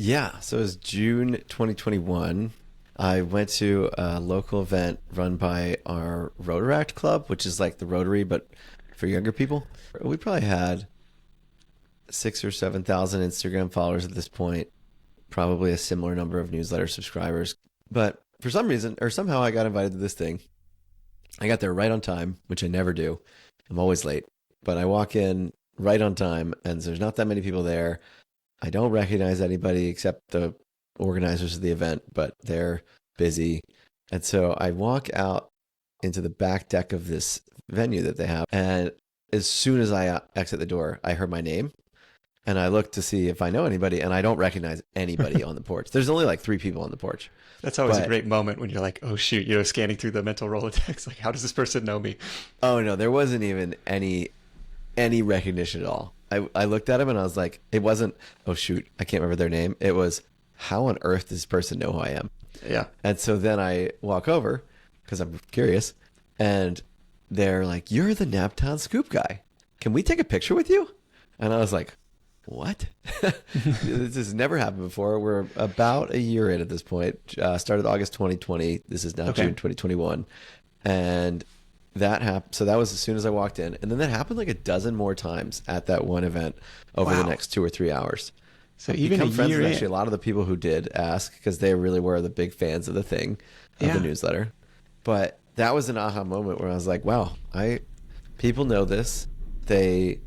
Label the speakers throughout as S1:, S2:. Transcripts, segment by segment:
S1: Yeah, so it was June 2021. I went to a local event run by our Rotaract Club, which is like the Rotary, but for younger people. We probably had 6 or 7 thousand Instagram followers at this point, probably a similar number of newsletter subscribers. But for some reason, or somehow, I got invited to this thing. I got there right on time, which I never do. I'm always late, but I walk in right on time, and there's not that many people there. I don't recognize anybody except the organizers of the event, but they're busy. And so I walk out into the back deck of this venue that they have. And as soon as I exit the door, I heard my name. And I look to see if I know anybody, and I don't recognize anybody on the porch. There's only like 3 people on the porch.
S2: That's always a great moment when you're like, oh shoot, scanning through the mental Rolodex. Like, how does this person know me?
S1: Oh no, there wasn't even any recognition at all. I looked at him and I was like, it wasn't, oh shoot, I can't remember their name. It was, how on earth does this person know who I am?
S2: Yeah.
S1: And so then I walk over because I'm curious, and they're like, you're the Naptown Scoop guy. Can we take a picture with you? And I was like, what? This has never happened before. We're about a year in at this point. Started August 2020. This is now June 2021. And that happened. So that was as soon as I walked in. And then that happened like a dozen more times at that one event over the next 2 or 3 hours.
S2: So even
S1: become friends with
S2: in.
S1: actually a lot of the people who did ask, because they really were the big fans of the thing, of the newsletter. But that was an aha moment where I was like, wow, people know this. They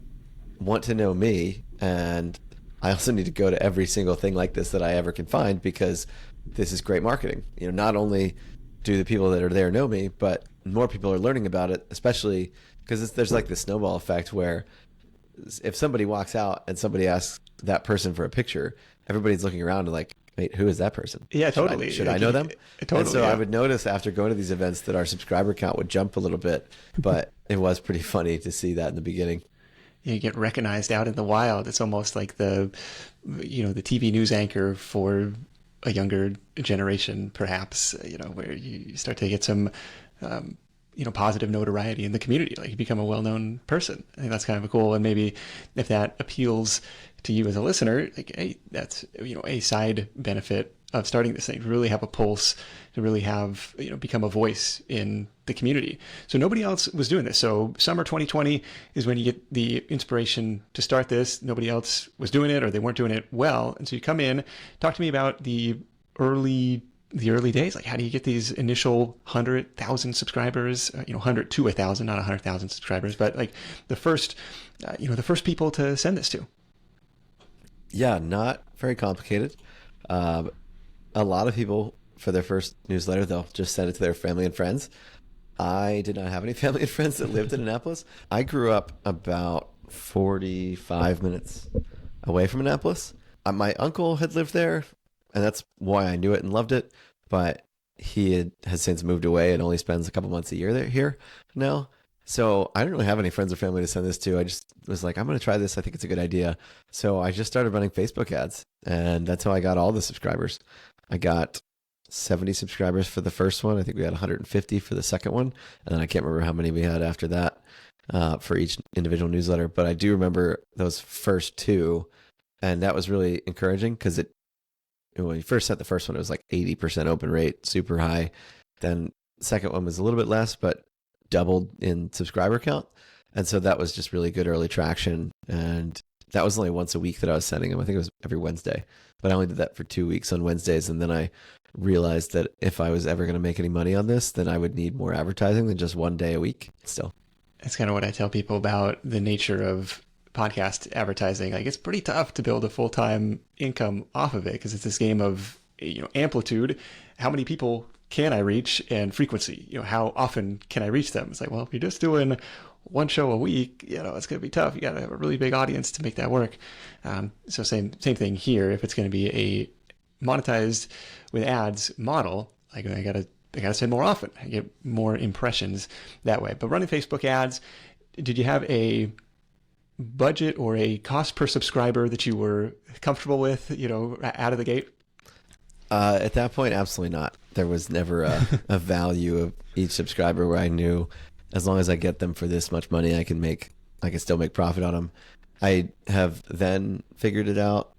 S1: want to know me. And I also need to go to every single thing like this that I ever can find, because this is great marketing. Not only do the people that are there know me, but more people are learning about it, especially because there's like this snowball effect where if somebody walks out and somebody asks that person for a picture, everybody's looking around and like, wait, who is that person?
S2: Yeah, totally.
S1: Should I know them?
S2: Totally.
S1: And so I would notice after going to these events that our subscriber count would jump a little bit, but it was pretty funny to see that in the beginning.
S2: You get recognized out in the wild. It's almost like the TV news anchor for a younger generation, perhaps, where you start to get some, positive notoriety in the community. Like, you become a well-known person. I think that's kind of cool. And maybe if that appeals to you as a listener, like, hey, that's, a side benefit of starting this thing, to really have a pulse, to really have, become a voice in the community. So nobody else was doing this. So summer 2020 is when you get the inspiration to start this. Nobody else was doing it, or they weren't doing it well. And so you come in, talk to me about the early days. Like, how do you get these initial 100,000 subscribers, 100 to 1,000, not 100,000 subscribers, but like the first people to send this to?
S1: Yeah, not very complicated. A lot of people, for their first newsletter, they'll just send it to their family and friends. I did not have any family and friends that lived in Annapolis. I grew up about 45 minutes away from Annapolis. My uncle had lived there, and that's why I knew it and loved it. But he has since moved away and only spends a couple months a year here now. So I didn't really have any friends or family to send this to. I just was like, I'm going to try this. I think it's a good idea. So I just started running Facebook ads, and that's how I got all the subscribers. I got 70 subscribers for the first one. I think we had 150 for the second one. And then I can't remember how many we had after that for each individual newsletter. But I do remember those first 2. And that was really encouraging, because when you first sent the first one, it was like 80% open rate, super high. Then the second one was a little bit less, but doubled in subscriber count. And so that was just really good early traction. And that was only once a week that I was sending them. I think it was every Wednesday, but I only did that for 2 weeks on Wednesdays. And then I realized that if I was ever going to make any money on this, then I would need more advertising than just 1 day a week still.
S2: That's kind of what I tell people about the nature of podcast advertising. Like, it's pretty tough to build a full-time income off of it, because it's this game of, amplitude. How many people can I reach, and frequency? How often can I reach them? It's like, well, if you're just doing one show a week, it's going to be tough. You got to have a really big audience to make that work. So same thing here. If it's going to be a monetized with ads model, like, I gotta send more often. I get more impressions that way. But running Facebook ads, did you have a budget or a cost per subscriber that you were comfortable with, out of the gate?
S1: At that point, absolutely not. There was never a value of each subscriber where I knew, as long as I get them for this much money, I can still make profit on them. I have then figured it out.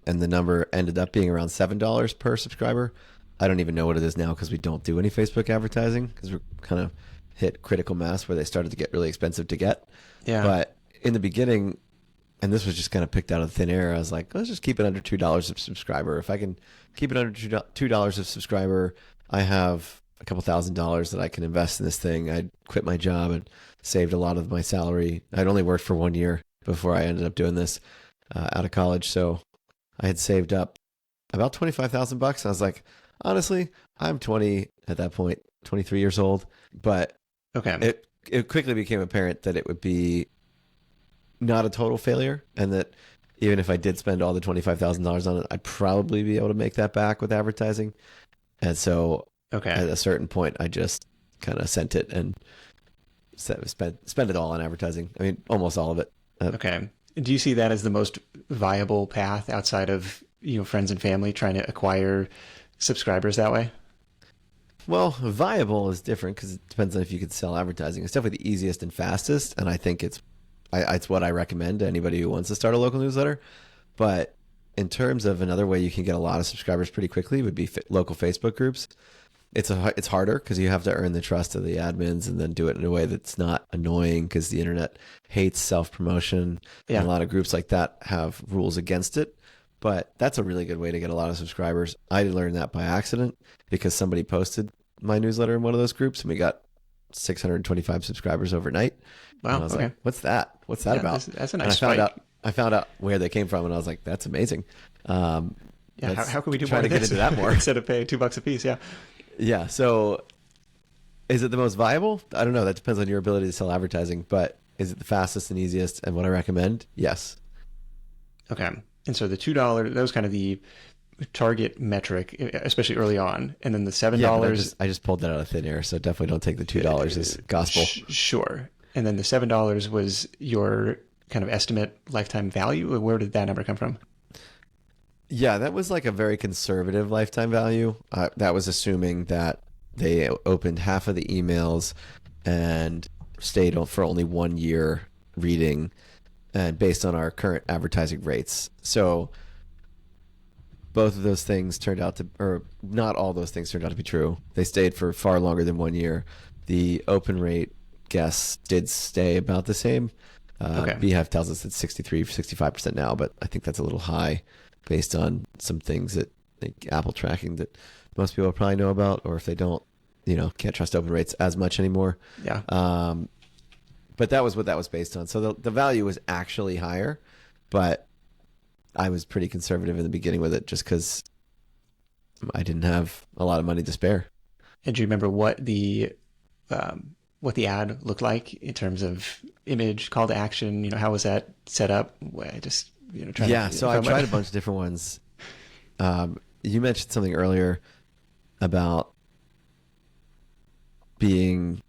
S1: and the number ended up being around $7 per subscriber. I don't even know what it is now because we don't do any Facebook advertising because we're kind of hit critical mass where they started to get really expensive to get.
S2: Yeah.
S1: But in the beginning, and this was just kind of picked out of thin air, I was like, let's just keep it under $2 a subscriber. If I can keep it under $2 a subscriber, I have a couple $1,000s that I can invest in this thing. I quit my job and saved a lot of my salary. I'd only worked for 1 year before I ended up doing this out of college. So I had saved up about $25,000. I was like, honestly, I'm 20 at that point, 23 years old. But
S2: Okay.
S1: it quickly became apparent that it would be not a total failure, and that even if I did spend all the $25,000 on it, I'd probably be able to make that back with advertising. And so
S2: Okay.
S1: at a certain point, I just kind of sent it and spent it all on advertising. I mean, almost all of it.
S2: Okay. Do you see that as the most viable path outside of, friends and family trying to acquire subscribers that way?
S1: Well, viable is different because it depends on if you could sell advertising. It's definitely the easiest and fastest, and I think it's what I recommend to anybody who wants to start a local newsletter. But in terms of another way you can get a lot of subscribers pretty quickly would be local Facebook groups. It's harder because you have to earn the trust of the admins and then do it in a way that's not annoying because the internet hates self-promotion.
S2: Yeah.
S1: And a lot of groups like that have rules against it. But that's a really good way to get a lot of subscribers. I learned that by accident because somebody posted my newsletter in one of those groups and we got 625 subscribers overnight.
S2: Wow.
S1: And I was
S2: Okay.
S1: like, what's that? What's that about?
S2: That's a
S1: And
S2: nice spike.
S1: I found out where they came from and I was like, that's amazing.
S2: Yeah. How can we do
S1: try
S2: more
S1: to
S2: of
S1: get
S2: this
S1: into that more?
S2: instead of paying $2 a piece? Yeah.
S1: Yeah. So is it the most viable? I don't know. That depends on your ability to sell advertising, but is it the fastest and easiest and what I recommend? Yes.
S2: Okay. And so the $2, that was kind of the target metric, especially early on. And then the $7.
S1: Yeah, but I just pulled that out of thin air. So definitely don't take the $2 as gospel.
S2: Sure. And then the $7 was your kind of estimate lifetime value. Where did that number come from?
S1: Yeah, that was like a very conservative lifetime value. That was assuming that they opened half of the emails and stayed on for only 1 year reading, and based on our current advertising rates. So both of those things turned out to, or not all those things turned out to be true. They stayed for far longer than 1 year. The open rate guess did stay about the same.
S2: Okay.
S1: Beehive tells us it's 63, 65% now, but I think that's a little high based on some things that like Apple tracking that most people probably know about, or if they don't, can't trust open rates as much anymore.
S2: Yeah.
S1: But that was what that was based on. So the value was actually higher, but I was pretty conservative in the beginning with it just because I didn't have a lot of money to spare.
S2: And do you remember what the ad looked like in terms of image, call to action? How was that set up? I just
S1: So I tried a bunch of different ones. You mentioned something earlier about being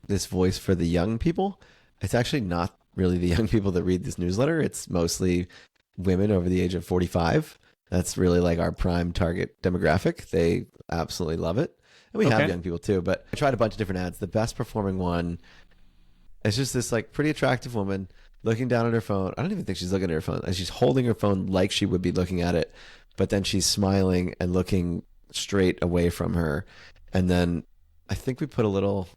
S1: this voice for the young people. It's actually not really the young people that read this newsletter. It's mostly women over the age of 45. That's really like our prime target demographic. They absolutely love it. And we have young people too, but I tried a bunch of different ads. The best performing one is just this like pretty attractive woman looking down at her phone. I don't even think she's looking at her phone. She's holding her phone like she would be looking at it, but then she's smiling and looking straight away from her. And then I think we put a little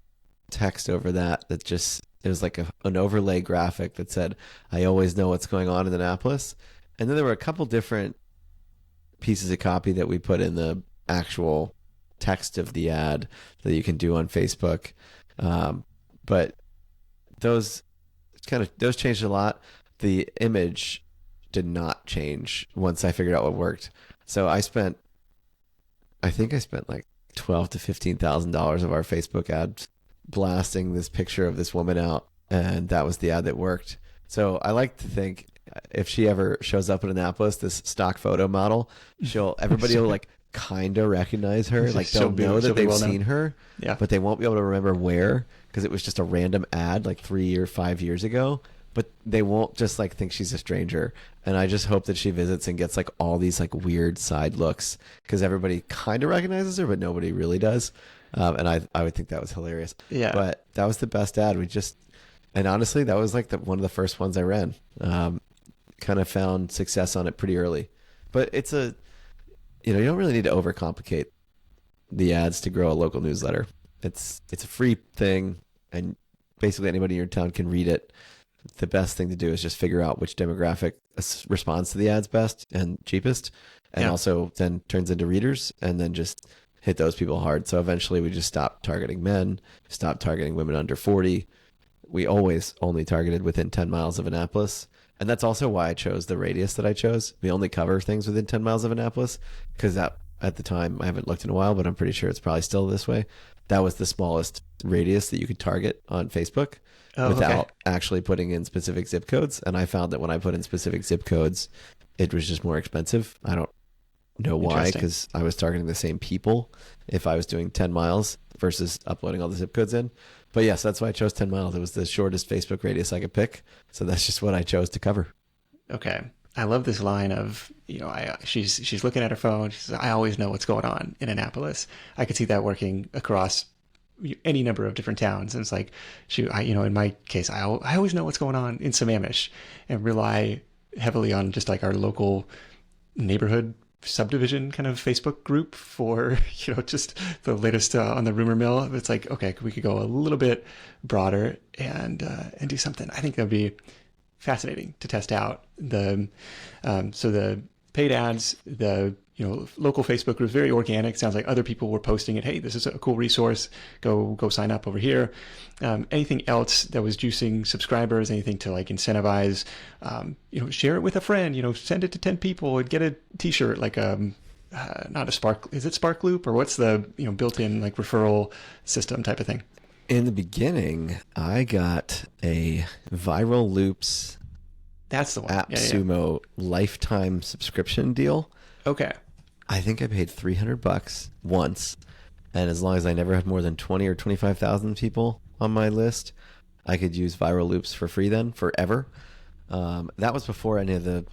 S1: text over that just, it was like an overlay graphic that said, I always know what's going on in Annapolis. And then there were a couple different pieces of copy that we put in the actual text of the ad that you can do on Facebook. But those changed a lot. The image did not change once I figured out what worked. So I think I spent like $12,000 to $15,000 of our Facebook ads blasting this picture of this woman out, and that was the ad that worked. So I like to think if she ever shows up in Annapolis, this stock photo model, everybody will like kind of recognize her. Like they'll know that they've seen her, but they won't be able to remember where because it was just a random ad like 3 or 5 years ago. But they won't just like think she's a stranger. And I just hope that she visits and gets like all these like weird side looks because everybody kind of recognizes her, but nobody really does. And I would think that was hilarious.
S2: Yeah.
S1: But that was the best ad. And honestly, that was like one of the first ones I ran. Kind of found success on it pretty early. but you don't really need to overcomplicate the ads to grow a local newsletter. It's a free thing, and basically anybody in your town can read it. The best thing to do is just figure out which demographic responds to the ads best and cheapest, and also then turns into readers, and then just hit those people hard. So eventually we just stopped targeting men, stopped targeting women under 40. We always only targeted within 10 miles of Annapolis. And that's also why I chose the radius that I chose. We only cover things within 10 miles of Annapolis, because that, at the time, I haven't looked in a while, but I'm pretty sure it's probably still this way. That was the smallest radius that you could target on Facebook without actually putting in specific zip codes. And I found that when I put in specific zip codes, it was just more expensive. I don't know why, because I was targeting the same people if I was doing 10 miles versus uploading all the zip codes in. But yes, that's why I chose 10 miles. It was the shortest Facebook radius I could pick. So that's just what I chose to cover.
S2: Okay. I love this line of, she's looking at her phone. She says, I always know what's going on in Annapolis. I could see that working across any number of different towns. And it's like, in my case, I always know what's going on in Sammamish, and rely heavily on just like our local neighborhood subdivision kind of Facebook group for, just the latest on the rumor mill. It's like, okay, we could go a little bit broader and do something. I think that would be fascinating to test out. So the paid ads, the local Facebook groups, very organic. Sounds like other people were posting it. Hey, this is a cool resource. Go sign up over here. Anything else that was juicing subscribers? Anything to like incentivize? Share it with a friend. Send it to 10 people and get a T-shirt. Like not a Spark. Is it Spark Loop, or what's the built-in like referral system type of thing?
S1: In the beginning, I got a Viral Loops.
S2: That's the one.
S1: AppSumo lifetime subscription deal.
S2: Okay.
S1: I think I paid $300 once, and as long as I never had more than 20 or 25,000 people on my list, I could use Viral Loops for free then, forever. That was before any of the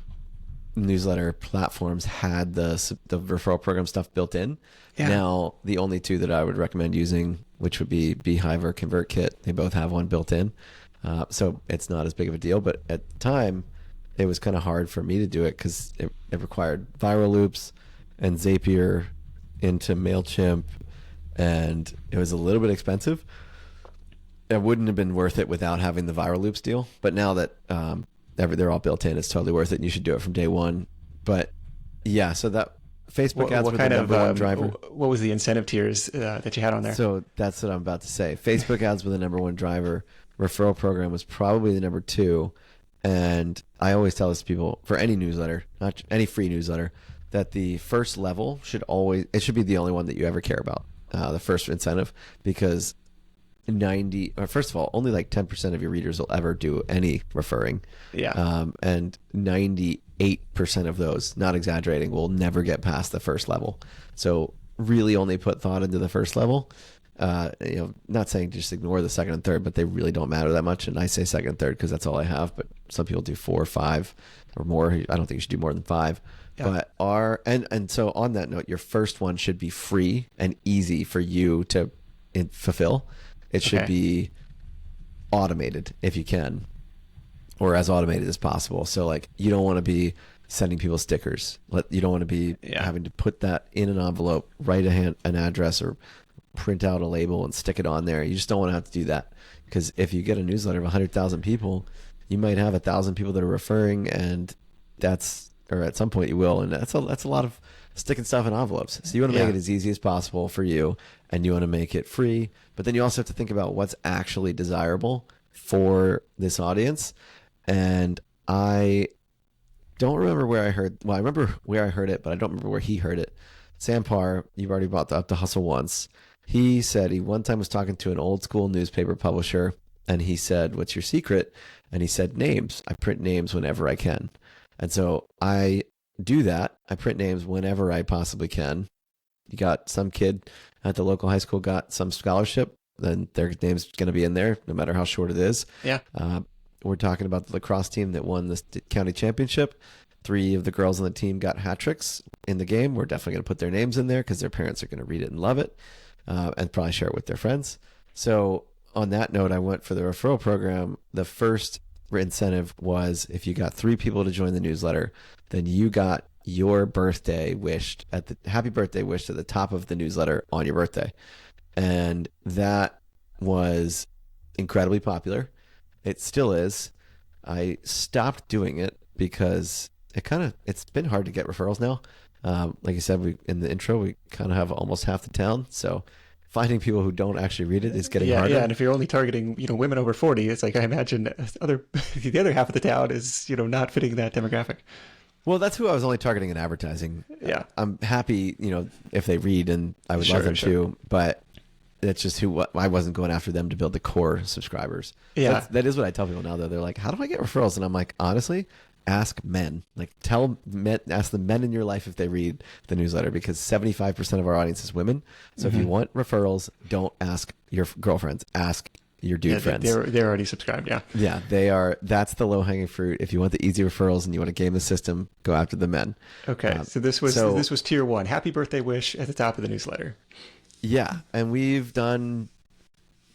S1: newsletter platforms had the referral program stuff built in. Yeah. Now, the only two that I would recommend using, which would be Beehive or ConvertKit, they both have one built in. So it's not as big of a deal, but at the time, it was kind of hard for me to do it because it required Viral Loops and Zapier into MailChimp, and it was a little bit expensive. It wouldn't have been worth it without having the Viral Loops deal. But now that they're all built in, it's totally worth it, and you should do it from day one. But yeah, so that Facebook ads were the number one driver.
S2: What was the incentive tiers that you had on there?
S1: So that's what I'm about to say. Facebook ads were the number one driver. Referral program was probably the number two. And I always tell this to people, for any newsletter, not any free newsletter, that the first level should be the only one that you ever care about, the first incentive, because first of all, only like 10% of your readers will ever do any referring.
S2: Yeah.
S1: And 98% of those, not exaggerating, will never get past the first level. So really only put thought into the first level. Not saying just ignore the second and third, but they really don't matter that much. And I say second and third because that's all I have, but some people do 4 or 5 or more. I don't think you should do more than 5. Yeah. But so on that note, your first one should be free and easy for you to fulfill. It should be automated if you can, or as automated as possible. So like, you don't want to be sending people stickers. You don't want to be having to put that in an envelope, write an address, or print out a label and stick it on there. You just don't want to have to do that, because if you get a newsletter of 100,000 people, you might have 1,000 people that are referring, and or at some point you will, and that's a lot of sticking stuff in envelopes. So you want to make it as easy as possible for you, and you want to make it free, but then you also have to think about what's actually desirable for this audience. And I don't remember where I heard, I remember where I heard it, but I don't remember where he heard it. Sam Parr, you've already brought up the Hustle once. He said he one time was talking to an old school newspaper publisher, and he said, "What's your secret?" And he said, "Names. I print names whenever I can." And so I do that. I print names whenever I possibly can. You got some kid at the local high school got some scholarship, then their name's going to be in there no matter how short it is.
S2: Yeah.
S1: We're talking about the lacrosse team that won the county championship. 3 of the girls on the team got hat tricks in the game. We're definitely going to put their names in there because their parents are going to read it and love it, and probably share it with their friends. So on that note, I went for the referral program. The first incentive was if you got 3 people to join the newsletter, then you got your birthday wished at the happy birthday wished at the top of the newsletter on your birthday. And that was incredibly popular. It still is. I stopped doing it because it's been hard to get referrals now. Like you said, we in the intro, we kind of have almost half the town. So finding people who don't actually read it is getting harder.
S2: Yeah, and if you're only targeting, women over 40, it's like I imagine the other half of the town is, not fitting that demographic.
S1: Well, that's who I was only targeting in advertising.
S2: Yeah.
S1: I'm happy, if they read, and I would love them to, but that's just I wasn't going after them to build the core subscribers.
S2: Yeah.
S1: That is what I tell people now, though. They're like, how do I get referrals? And I'm like, honestly, ask men. Like, ask the men in your life if they read the newsletter, because 75% of our audience is women. So if you want referrals, don't ask your girlfriends. Ask your dude friends.
S2: They're already subscribed. Yeah.
S1: Yeah, they are. That's the low hanging fruit. If you want the easy referrals and you want to game the system, go after the men.
S2: Okay. So this was tier 1. Happy birthday wish at the top of the newsletter.
S1: Yeah, and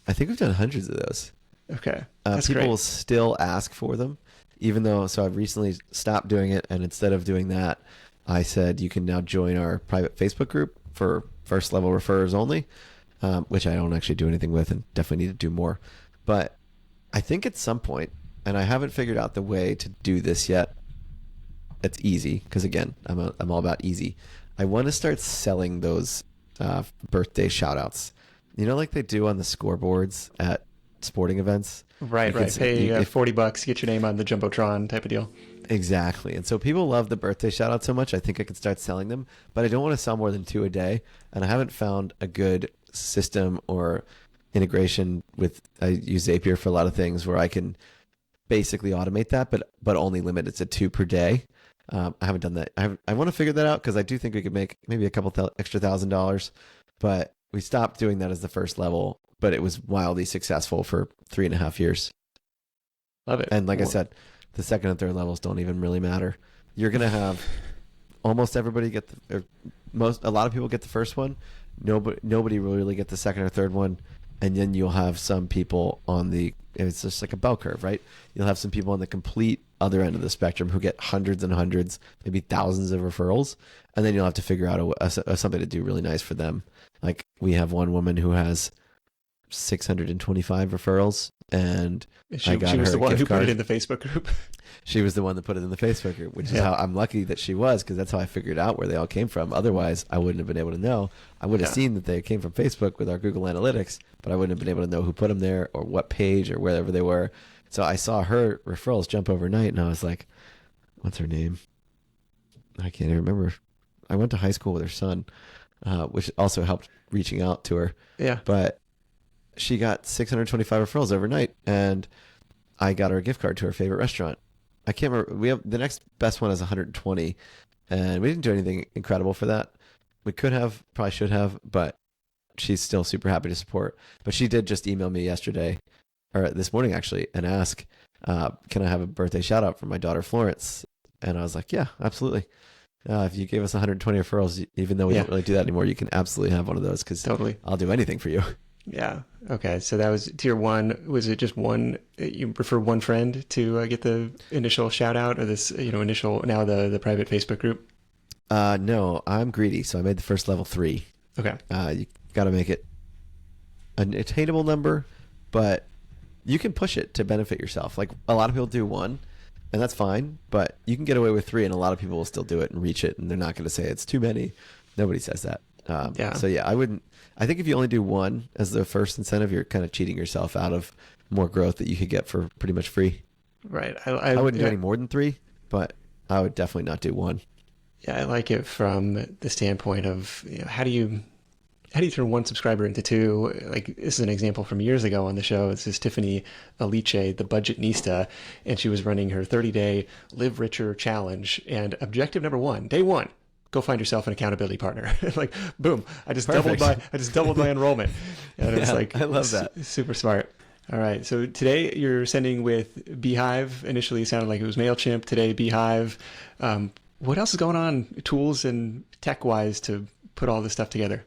S1: I think we've done hundreds of those.
S2: Okay.
S1: That's people
S2: great.
S1: Will still ask for them, even though. So I've recently stopped doing it, and instead of doing that, I said you can now join our private Facebook group for first level referrers only. Which I don't actually do anything with and definitely need to do more. But I think at some point, and I haven't figured out the way to do this yet, it's easy, because again, I'm all about easy. I want to start selling those birthday shout outs. Like they do on the scoreboards at sporting events?
S2: Right. Pay $40, get your name on the Jumbotron type of deal.
S1: Exactly. And so people love the birthday shout out so much, I think I could start selling them, but I don't want to sell more than 2 a day. And I haven't found a good system or integration with, I use Zapier for a lot of things where I can basically automate that, but only limit it to 2 per day. I haven't done that. I want to figure that out, because I do think we could make maybe a couple extra $1,000, but we stopped doing that as the first level, but it was wildly successful for 3.5 years.
S2: Love it.
S1: And like I said, the second and third levels don't even really matter. You're going to have almost everybody get a lot of people get the first one. Nobody will really get the second or third one. And then you'll have some people it's just like a bell curve, right? You'll have some people on the complete other end of the spectrum who get hundreds and hundreds, maybe thousands of referrals. And then you'll have to figure out something to do really nice for them. Like we have one woman who has 625 referrals, and
S2: she was the one who put it in the Facebook group.
S1: She was the one that put it in the Facebook group, which is how I'm lucky that she was, because that's how I figured out where they all came from. Otherwise, I wouldn't have been able to know. I would have seen that they came from Facebook with our Google Analytics, but I wouldn't have been able to know who put them there or what page or wherever they were. So I saw her referrals jump overnight, and I was like, what's her name? I can't even remember. I went to high school with her son, which also helped reaching out to her.
S2: Yeah.
S1: But she got 625 referrals overnight, and I got her a gift card to her favorite restaurant. I can't remember. We have the next best one is 120, and we didn't do anything incredible for that. We could have, probably should have, but she's still super happy to support. But she did just email me yesterday, or this morning actually, and ask, can I have a birthday shout out for my daughter Florence? And I was like, yeah, absolutely. If you gave us 120 referrals, even though we don't really do that anymore, you can absolutely have one of those, because
S2: totally.
S1: I'll do anything for you.
S2: Yeah. Okay. So that was tier 1. Was it just one? You refer one friend to get the initial shout out, or this, initial, now the private Facebook group?
S1: No, I'm greedy. So I made the first level 3.
S2: Okay.
S1: You got to make it an attainable number, but you can push it to benefit yourself. Like a lot of people do 1, and that's fine, but you can get away with 3, and a lot of people will still do it and reach it, and they're not going to say it's too many. Nobody says that. So yeah, I think if you only do 1 as the first incentive, you're kind of cheating yourself out of more growth that you could get for pretty much free.
S2: Right.
S1: I wouldn't do any more than 3, but I would definitely not do 1.
S2: Yeah, I like it from the standpoint of, how do you turn 1 subscriber into 2? Like, this is an example from years ago on the show. This is Tiffany Aliche, the budgetnista, and she was running her 30-day Live Richer challenge. And objective number 1, day 1, go find yourself an accountability partner. Like, boom! I just doubled my enrollment, and it's like,
S1: I love that.
S2: Super smart. All right, so today you're sending with Beehive. Initially, it sounded like it was Mailchimp. Today, Beehive. What else is going on, tools and tech wise, to put all this stuff together?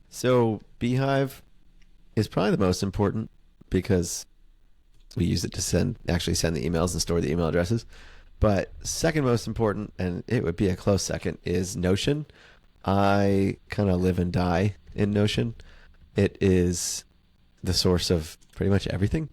S1: So Beehive is probably the most important, because we use it to send the emails and store the email addresses. But second most important, and it would be a close second, is Notion. I kind of live and die in Notion. It is the source of pretty much everything.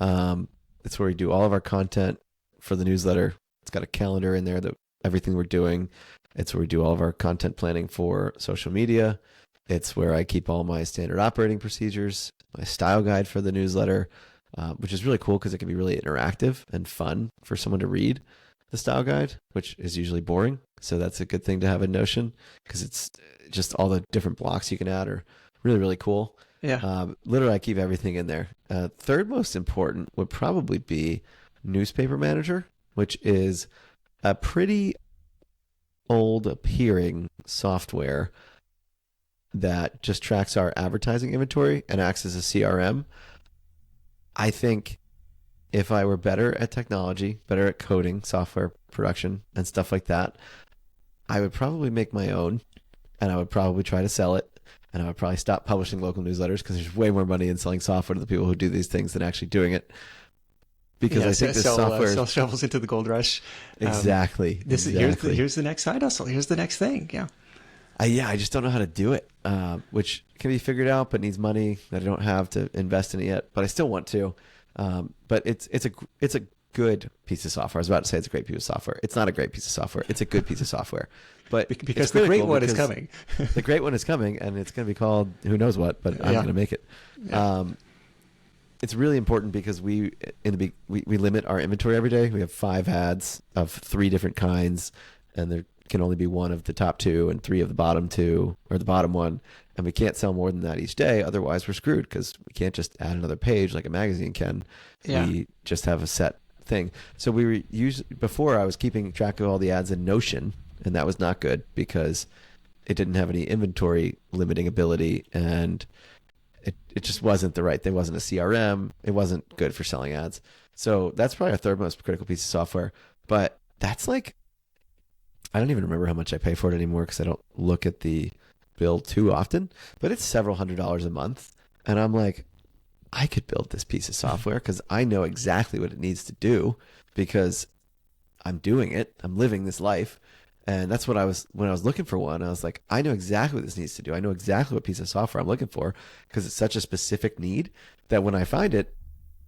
S1: It's where we do all of our content for the newsletter. It's got a calendar in there that everything we're doing. It's where we do all of our content planning for social media. It's where I keep all my standard operating procedures, my style guide for the newsletter, which is really cool because it can be really interactive and fun for someone to read the style guide, which is usually boring. So that's a good thing to have in Notion because it's just all the different blocks you can add are really, really cool.
S2: Yeah.
S1: Literally, I keep everything in there. Third most important would probably be Newspaper Manager, which is a pretty old appearing software that just tracks our advertising inventory and acts as a CRM. I think if I were better at technology, better at coding, software production, and stuff like that, I would probably make my own and I would probably try to sell it. And I would probably stop publishing local newsletters because there's way more money in selling software to the people who do these things than actually doing it. Because I think this software
S2: sell shovels into the gold rush.
S1: Exactly.
S2: Here's the next side hustle. Here's the next thing. Yeah.
S1: I just don't know how to do it, which can be figured out, but needs money that I don't have to invest in it yet. But I still want to. But it's a good piece of software. I was about to say it's a great piece of software. It's not a great piece of software. It's a good piece of software. But
S2: because the great one is coming.
S1: The great one is coming, and it's going to be called who knows what, but I'm going to make it. Yeah. It's really important because we limit our inventory every day. We have 5 ads of 3 different kinds, and there can only be 1 of the top 2 and 3 of the bottom 2 or the bottom 1, and we can't sell more than that each day. Otherwise, we're screwed because we can't just add another page like a magazine can. Yeah. We just have a set thing. So before I was keeping track of all the ads in Notion, and that was not good because it didn't have any inventory limiting ability, and it just wasn't the right thing. It wasn't a CRM. It wasn't good for selling ads. So that's probably our third most critical piece of software. But that's like, I don't even remember how much I pay for it anymore because I don't look at the bill too often, but it's several $100s a month. And I'm like, I could build this piece of software because I know exactly what it needs to do because I'm doing it. I'm living this life. And that's what when I was looking for one, I was like, I know exactly what this needs to do. I know exactly what piece of software I'm looking for because it's such a specific need that when I find it,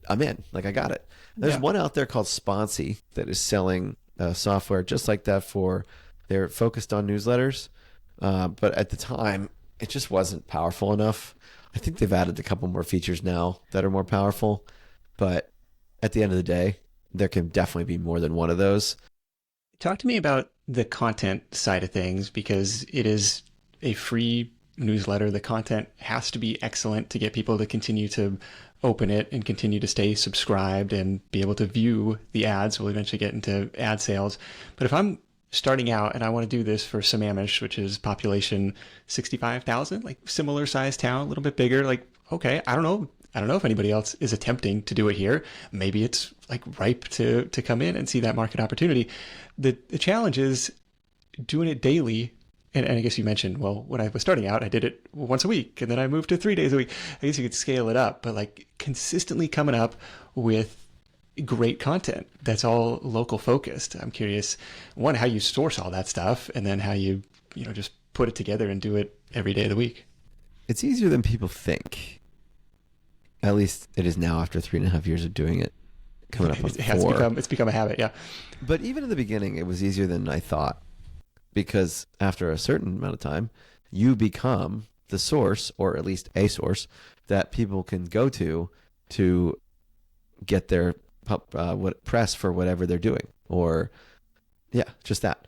S1: I'm in. Like, I got it. There's one out there called Sponsy that is selling software just like that they're focused on newsletters. But at the time, it just wasn't powerful enough. I think they've added a couple more features now that are more powerful. But at the end of the day, there can definitely be more than one of those.
S2: Talk to me about the content side of things because it is a free newsletter. The content has to be excellent to get people to continue to open it and continue to stay subscribed and be able to view the ads. We'll eventually get into ad sales. But if I'm starting out and I want to do this for Sammamish, which is population 65,000, like similar sized town, a little bit bigger, like, okay, I don't know if anybody else is attempting to do it here. Maybe it's like ripe to come in and see that market opportunity. The challenge is doing it daily. And I guess you mentioned, well, when I was starting out, I did it once a week and then I moved to 3 days a week. I guess you could scale it up, but like consistently coming up with great content that's all local focused. I'm curious, one, how you source all that stuff and then how you just put it together and do it every day of the week.
S1: It's easier than people think. At least it is now after 3.5 years of doing it. Coming up on 4.
S2: It's become a habit, yeah.
S1: But even in the beginning, it was easier than I thought. Because after a certain amount of time, you become the source, or at least a source, that people can go to get their press for whatever they're doing. Or, yeah, just that.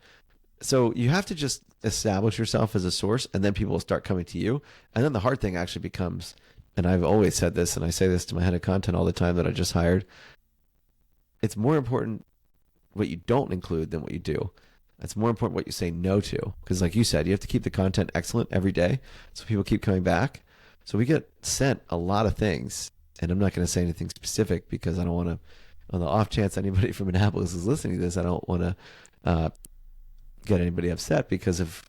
S1: So you have to just establish yourself as a source, and then people will start coming to you. And then the hard thing actually becomes, and I've always said this, and I say this to my head of content all the time that I just hired, it's more important what you don't include than what you do. It's more important what you say no to. Because like you said, you have to keep the content excellent every day so people keep coming back. So we get sent a lot of things. And I'm not going to say anything specific because I don't want to, on the off chance anybody from Annapolis is listening to this, I don't want to get anybody upset because of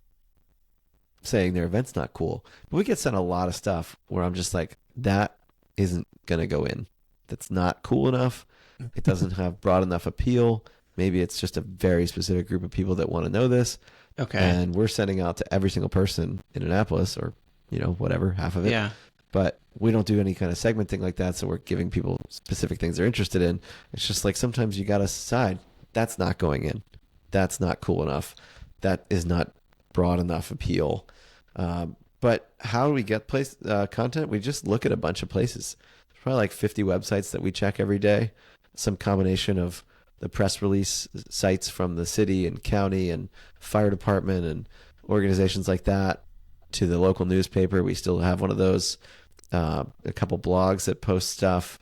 S1: saying their event's not cool. But we get sent a lot of stuff where I'm just like, that isn't going to go in. That's not cool enough. It doesn't have broad enough appeal. Maybe it's just a very specific group of people that want to know this.
S2: Okay.
S1: And we're sending out to every single person in Annapolis, or, whatever, half of it.
S2: Yeah.
S1: But we don't do any kind of segmenting like that. So we're giving people specific things they're interested in. It's just like sometimes you got to decide that's not going in. That's not cool enough. That is not broad enough appeal. But how do we get content? We just look at a bunch of places. There's probably like 50 websites that we check every day. Some combination of the press release sites from the city and county and fire department and organizations like that, to the local newspaper. We still have one of those. A couple blogs that post stuff.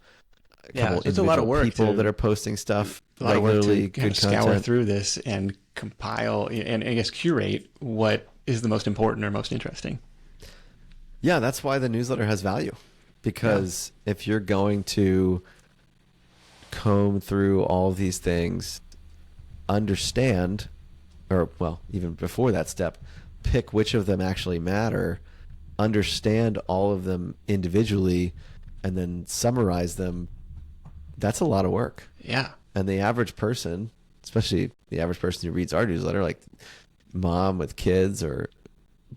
S1: Couple
S2: it's a lot of work.
S1: People that are posting stuff
S2: a lot
S1: regularly.
S2: Of work to kind of scour through this and compile and I guess curate what is the most important or most interesting.
S1: Yeah, that's why the newsletter has value. Because if you're going to comb through all of these things, understand, or well, even before that step, pick which of them actually matter, understand all of them individually, and then summarize them, that's a lot of work.
S2: Yeah.
S1: And the average person, especially the average person who reads our newsletter, like mom with kids or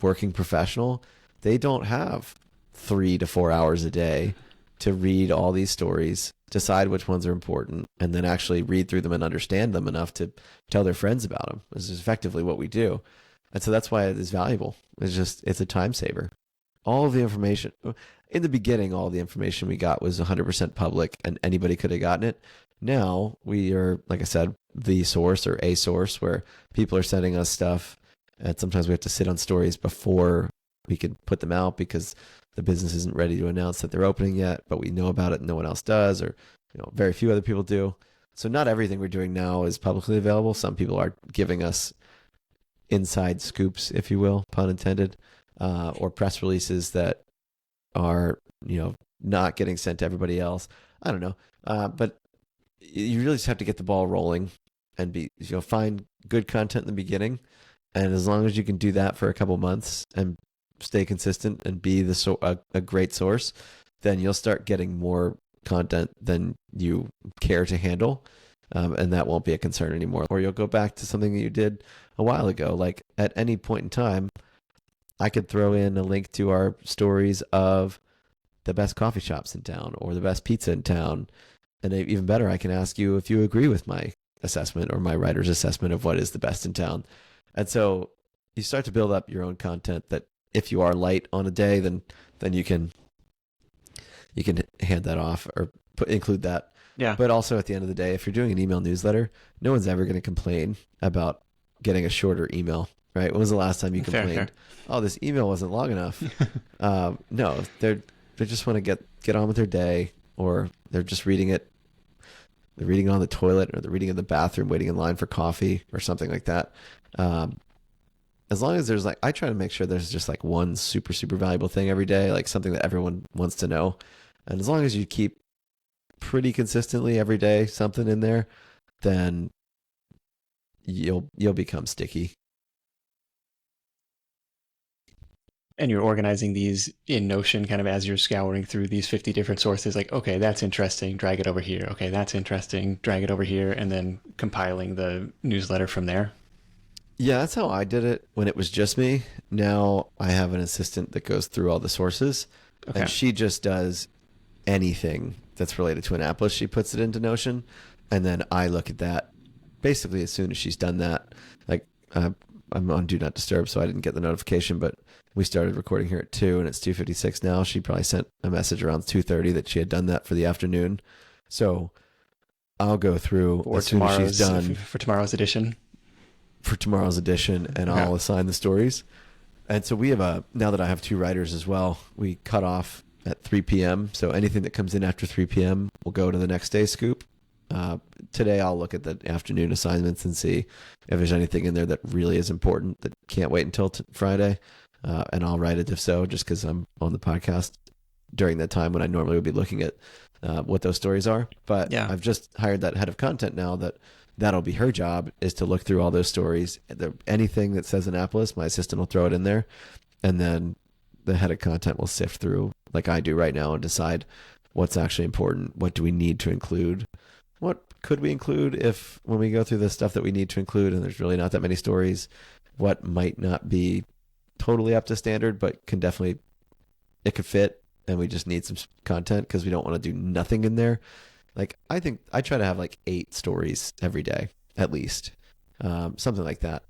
S1: working professional, they don't have 3 to 4 hours a day to read all these stories, decide which ones are important, and then actually read through them and understand them enough to tell their friends about them. This is effectively what we do. And so that's why it is valuable. It's a time saver. All of the information, in the beginning, all the information we got was 100% public and anybody could have gotten it. Now we are, like I said, the source or a source where people are sending us stuff. And sometimes we have to sit on stories before we can put them out because the business isn't ready to announce that they're opening yet, but we know about it and no one else does, or very few other people do. So not everything we're doing now is publicly available. Some people are giving us inside scoops, if you will, pun intended, or press releases that are, not getting sent to everybody else. I don't know. But you really just have to get the ball rolling and find good content in the beginning. And as long as you can do that for a couple months and stay consistent and be a great source, then you'll start getting more content than you care to handle. And that won't be a concern anymore. Or you'll go back to something that you did a while ago. Like at any point in time, I could throw in a link to our stories of the best coffee shops in town or the best pizza in town. And even better, I can ask you if you agree with my assessment or my writer's assessment of what is the best in town. And so you start to build up your own content that if you are light on a day, then you can hand that off or include that.
S2: Yeah.
S1: But also at the end of the day, if you're doing an email newsletter, no one's ever going to complain about getting a shorter email, right? When was the last time you complained?
S2: Fair.
S1: Oh, this email wasn't long enough. No, they just want to get on with their day, or they're just reading it. They're reading it on the toilet, or they're reading it in the bathroom, waiting in line for coffee or something like that. As long as there's I try to make sure there's just one super, super valuable thing every day, like something that everyone wants to know. And as long as you keep pretty consistently every day something in there, then you'll become sticky.
S2: And you're organizing these in Notion kind of as you're scouring through these 50 different sources, like, okay, that's interesting, drag it over here. Okay, that's interesting, drag it over here, and then compiling the newsletter from there.
S1: Yeah, that's how I did it when it was just me. Now I have an assistant that goes through all the sources, and she just does anything that's related to Annapolis. She puts it into Notion, and then I look at that basically as soon as she's done that. I'm on Do Not Disturb, so I didn't get the notification, but we started recording here at 2, and it's 2:56 now. She probably sent a message around 2:30 that she had done that for the afternoon. So I'll go through as soon as she's done.
S2: For tomorrow's edition.
S1: And I'll assign the stories. And so we have now that I have 2 writers as well, we cut off at 3 p.m. So anything that comes in after 3 p.m. will go to the next day's scoop. Today I'll look at the afternoon assignments and see if there's anything in there that really is important that can't wait until Friday. And I'll write it if so, just because I'm on the podcast during that time when I normally would be looking at what those stories are. But I've just hired that head of content now that'll be her job, is to look through all those stories. Anything that says Annapolis, my assistant will throw it in there. And then the head of content will sift through like I do right now and decide what's actually important. What do we need to include? what could we include if when we go through the stuff that we need to include, and there's really not that many stories, what might not be totally up to standard, but can definitely, it could fit, and we just need some content because we don't want to do nothing in there. Like, I think I try to have like 8 stories every day, at least. Something like that.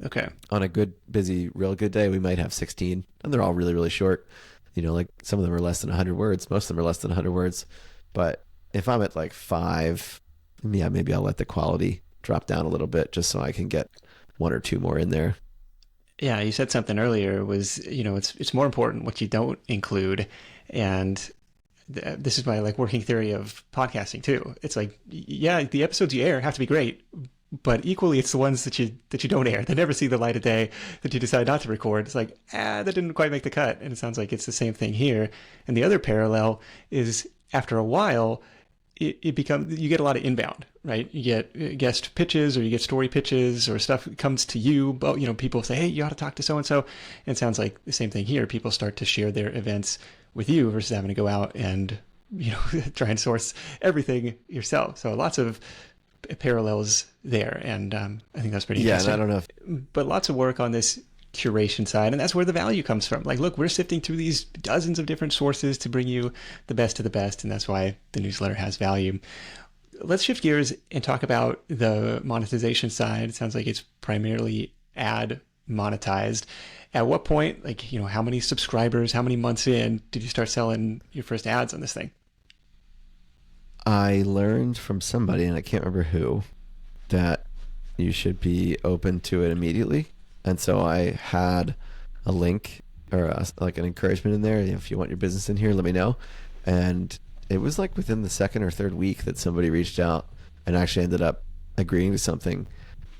S2: Okay.
S1: On a good, busy, real good day, we might have 16, and they're all really, really short. You know, like some of them are less than 100 words. Most of them are less than 100 words. But if I'm at like 5, yeah, maybe I'll let the quality drop down a little bit just so I can get 1 or 2 more in there.
S2: Yeah, you said something earlier was, it's more important what you don't include. And this is my like working theory of podcasting too. It's like, yeah, the episodes you air have to be great, but equally it's the ones that you don't air, that never see the light of day, that you decide not to record. It's like, that didn't quite make the cut. And it sounds like it's the same thing here. And the other parallel is after a while, it becomes, you get a lot of inbound, right? You get guest pitches, or you get story pitches, or stuff comes to you. But people say, hey, you ought to talk to so and so. And it sounds like the same thing here. People start to share their events with you versus having to go out and try and source everything yourself. So lots of parallels there, and I think that's pretty interesting.
S1: Yeah, and I don't know
S2: but lots of work on this curation side, and that's where the value comes from. Like, look, we're sifting through these dozens of different sources to bring you the best of the best, and that's why the newsletter has value. Let's shift gears and talk about the monetization side. It sounds like it's primarily ad monetized. At what point, like, how many subscribers, how many months in did you start selling your first ads on this thing?
S1: I learned from somebody, and I can't remember who, that you should be open to it immediately. And so I had a link or like an encouragement in there. If you want your business in here, let me know. And it was like within the second or third week that somebody reached out and actually ended up agreeing to something.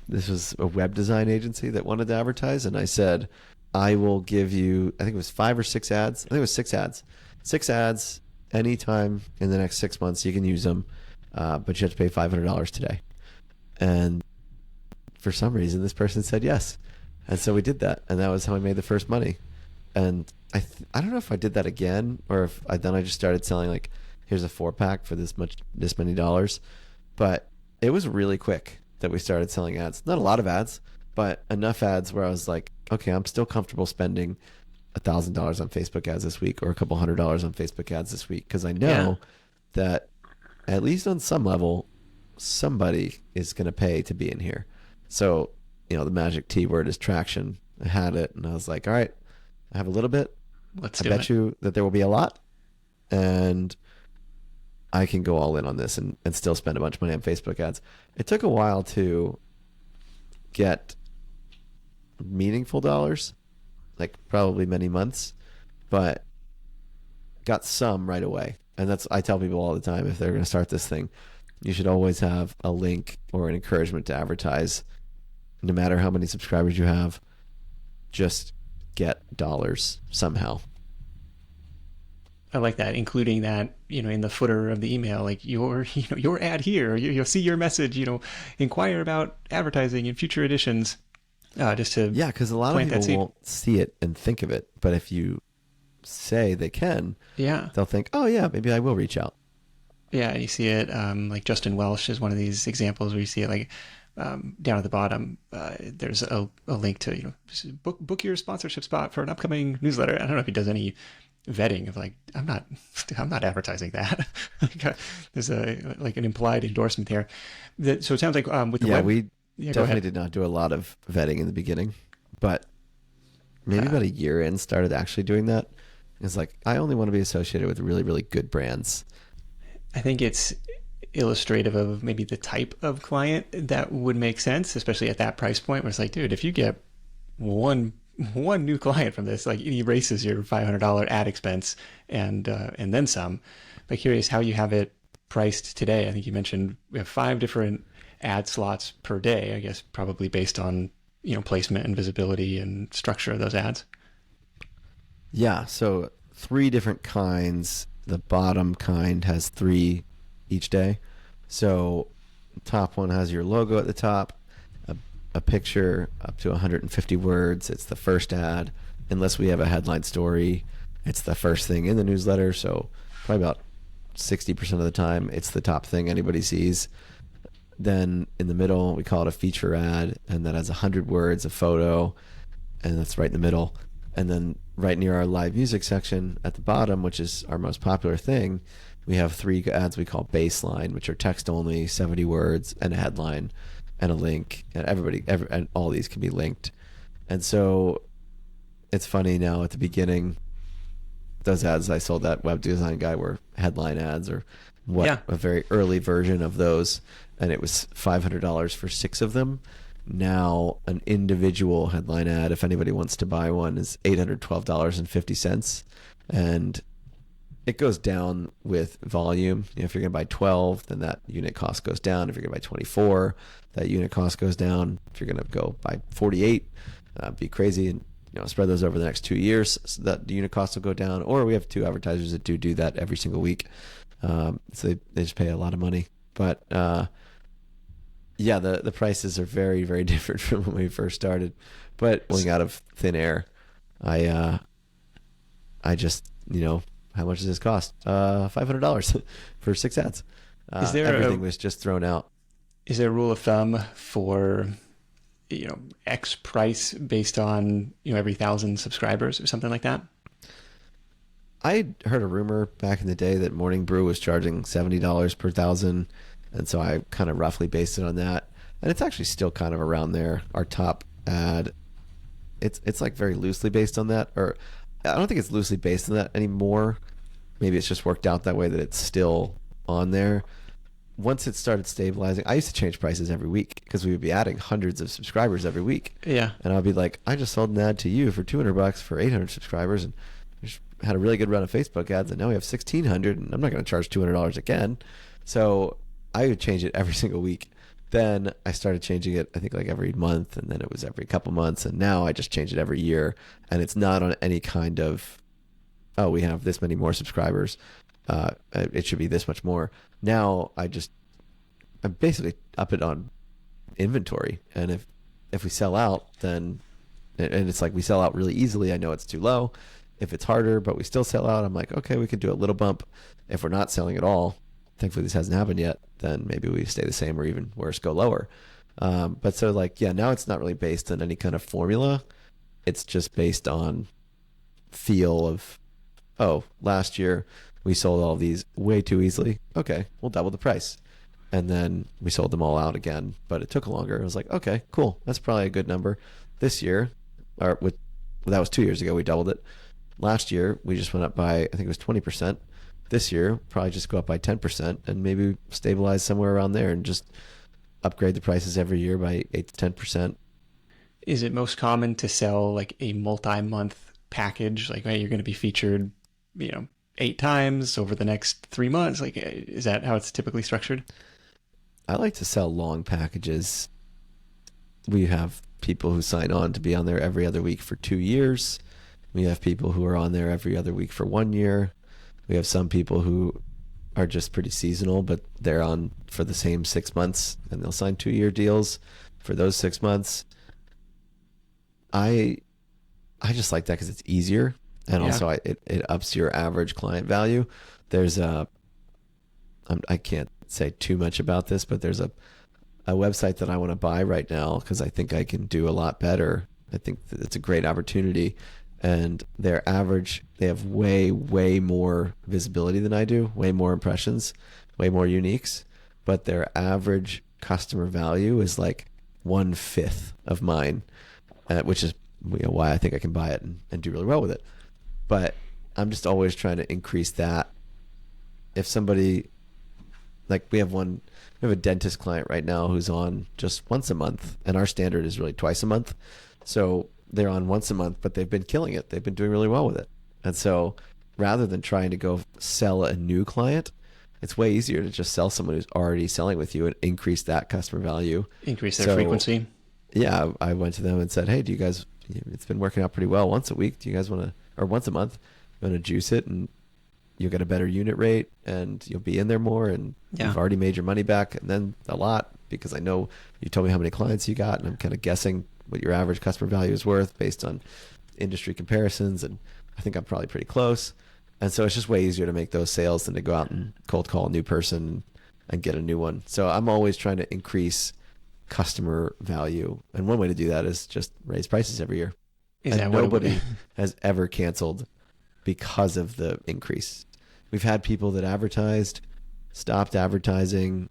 S1: This was a web design agency that wanted to advertise. And I said, I will give you, I think it was 5 or 6 ads. I think it was 6 ads. 6 ads anytime in the next 6 months. You can use them, but you have to pay $500 today. And for some reason, this person said yes. And so we did that, and that was how I made the first money. And I don't know if I did that again, or if then I just started selling like, here's a 4-pack for this many dollars. But it was really quick that we started selling ads. Not a lot of ads, but enough ads where I was like, okay, I'm still comfortable spending $1,000 on Facebook ads this week, or a couple $100 on Facebook ads this week, because I know that at least on some level, somebody is going to pay to be in here. So, the magic T word is traction. I had it, and I was like, all right, I have a little bit. I bet you that there will be a lot, and I can go all in on this and still spend a bunch of money on Facebook ads. It took a while to get meaningful dollars, like probably many months, but got some right away. And I tell people all the time, if they're going to start this thing, you should always have a link or an encouragement to advertise. No matter how many subscribers you have, just get dollars somehow.
S2: I like that, including that, in the footer of the email, like your ad here, you'll see your message, inquire about advertising in future editions. Just to
S1: because a lot of people won't see it and think of it, but if you say they can, they'll think, oh yeah, maybe I will reach out.
S2: Yeah, you see it, like Justin Welsh is one of these examples where you see it like down at the bottom, there's a link to, book your sponsorship spot for an upcoming newsletter. I don't know if he does any vetting of like, I'm not advertising that. There's an implied endorsement there. So it sounds like with the web,
S1: we definitely did not do a lot of vetting in the beginning, but maybe about a year in started actually doing that. It's like, I only want to be associated with really, really good brands.
S2: I think it's illustrative of maybe the type of client that would make sense, especially at that price point where it's like, dude, if you get one new client from this, like, it erases your $500 ad expense and then some. But curious how you have it priced today. I think you mentioned we have 5 different ad slots per day, I guess probably based on, placement and visibility and structure of those ads.
S1: Yeah, so 3 different kinds. The bottom kind has 3 each day. So top one has your logo at the top, a picture up to 150 words. It's the first ad. Unless we have a headline story, it's the first thing in the newsletter. So probably about 60% of the time, it's the top thing anybody sees. Then in the middle, we call it a feature ad, and that has 100 words, a photo, and that's right in the middle. And then right near our live music section at the bottom, which is our most popular thing, we have 3 ads we call baseline, which are text only, 70 words, and a headline, and a link. And and all these can be linked. And so it's funny now, at the beginning, those ads I sold that web design guy were headline ads, or a very early version of those, and it was $500 for 6 of them. Now an individual headline ad, if anybody wants to buy one, is $812.50, and it goes down with volume. If you're going to buy 12, then that unit cost goes down. If you're going to buy 24, that unit cost goes down. If you're going to go buy 48, be crazy and spread those over the next 2 years, so that the unit cost will go down. Or we have 2 advertisers that do that every single week, so they just pay a lot of money. But yeah, the prices are very, very different from when we first started. But pulling out of thin air, I just how much does this cost? $500 for 6 ads. Everything was just thrown out.
S2: Is there a rule of thumb for X price based on every 1,000 subscribers or something like that?
S1: I heard a rumor back in the day that Morning Brew was charging $70 per 1,000, and so I kind of roughly based it on that. And it's actually still kind of around there. Our top ad, it's like very loosely based on that, or I don't think it's loosely based on that anymore. Maybe it's just worked out that way that it's still on there. Once it started stabilizing, I used to change prices every week because we would be adding hundreds of subscribers every week.
S2: Yeah.
S1: And I'd be like, I just sold an ad to you for $200 for 800 subscribers, and we just had a really good run of Facebook ads, and now we have 1,600, and I'm not going to charge $200 again. So I would change it every single week. Then I started changing it, I think, like every month, and then it was every couple months, and now I just change it every year. And it's not on any kind of, oh, we have this many more subscribers, it should be this much more. Now I basically up it on inventory, and if we sell out, then, and it's like we sell out really easily, I know it's too low. If it's harder but we still sell out, I'm like, okay, we could do a little bump. If we're not selling at all, thankfully this hasn't happened yet, then maybe we stay the same, or even worse, go lower. But so now it's not really based on any kind of formula. It's just based on feel of, oh, last year we sold all these way too easily. Okay, we'll double the price. And then we sold them all out again, but it took longer. I was like, okay, cool. That's probably a good number. This year, that was 2 years ago, we doubled it. Last year, we just went up by, I think it was 20%. This year, probably just go up by 10%, and maybe stabilize somewhere around there, and just upgrade the prices every year by 8 to 10%.
S2: Is it most common to sell like a multi-month package? Like, hey, you're going to be featured, 8 times over the next 3 months. Like, is that how it's typically structured?
S1: I like to sell long packages. We have people who sign on to be on there every other week for 2 years. We have people who are on there every other week for 1 year. We have some people who are just pretty seasonal, but they're on for the same 6 months, and they'll sign 2-year deals for those 6 months. I just like that because it's easier, and also it ups your average client value. There's I can't say too much about this, but there's a website that I want to buy right now because I think I can do a lot better. I think that it's a great opportunity. And their average, they have way, way more visibility than I do, way more impressions, way more uniques, but their average customer value is like 1/5 of mine, which is why I think I can buy it and do really well with it. But I'm just always trying to increase that. If somebody, like we have a dentist client right now who's on just once a month, and our standard is really twice a month. So they're on once a month, but they've been killing it. They've been doing really well with it. And so rather than trying to go sell a new client, it's way easier to just sell someone who's already selling with you and increase that customer value.
S2: Increase their frequency.
S1: Yeah, I went to them and said, hey, it's been working out pretty well once a week. Do you guys want to, or once a month, you want to juice it, and you'll get a better unit rate, and you'll be in there more, and you've already made your money back, and then a lot, because I know you told me how many clients you got, and I'm kind of guessing what your average customer value is worth based on industry comparisons, and I think I'm probably pretty close. And so it's just way easier to make those sales than to go out and cold call a new person and get a new one. So I'm always trying to increase customer value. And one way to do that is just raise prices every year.
S2: Is
S1: And
S2: that what
S1: nobody has ever canceled because of the increase. We've had people that advertised, stopped advertising,